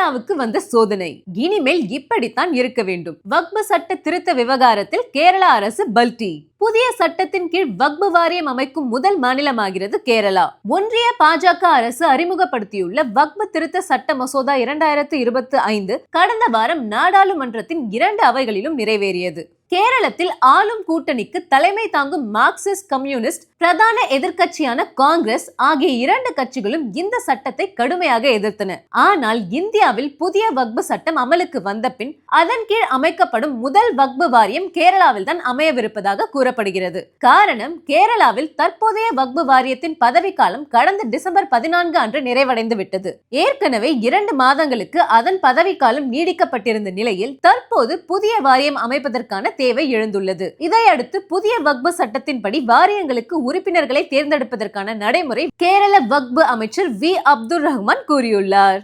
கேரளாவுக்கு வந்த சோதனை இனிமேல் இப்படித்தான் இருக்க வேண்டும். வக்பு சட்ட திருத்த விவகாரத்தில் கேரளா அரசு பல்டி. புதிய சட்டத்தின் கீழ் வக்பு வாரியம் அமைக்கும் முதல் மாநிலமாகிறது கேரளா. ஒன்றிய பாஜக அரசு அறிமுகப்படுத்தியுள்ள வக்பு திருத்த சட்ட மசோதா 2025 கடந்த வாரம் நாடாளுமன்றத்தின் 2 அவைகளிலும் நிறைவேறியது. கேரளத்தில் ஆளும் கூட்டணிக்கு தலைமை தாங்கும் மார்க்சிஸ்ட் கம்யூனிஸ்ட், பிரதான எதிர்க்கட்சியான காங்கிரஸ் ஆகிய 2 கட்சிகளும் இந்த சட்டத்தை கடுமையாக எதிர்த்தன. ஆனால் இந்தியாவில் புதிய வக்பு சட்டம் அமலுக்கு வந்த பின் அதன் கீழ் அமைக்கப்படும் முதல் வக்பு வாரியம் கேரளாவில் தான் அமையவிருப்பதாக கூறப்படுகிறது. காரணம், கேரளாவில் தற்போதைய வக்பு வாரியத்தின் பதவிக்காலம் கடந்த டிசம்பர் 14 அன்று நிறைவடைந்து விட்டது. ஏற்கனவே 2 மாதங்களுக்கு அதன் பதவிக்காலம் நீடிக்கப்பட்டிருந்த நிலையில் தற்போது புதிய வாரியம் அமைப்பதற்கான தேவை எழுந்துள்ளது. இதையடுத்து புதிய வக்பு சட்டத்தின்படி வாரியங்களுக்கு உறுப்பினர்களை தேர்ந்தெடுப்பதற்கான நடைமுறை கேரள வக்பு அமைச்சர் வி. அப்துல் ரஹ்மான் கூறியுள்ளார்.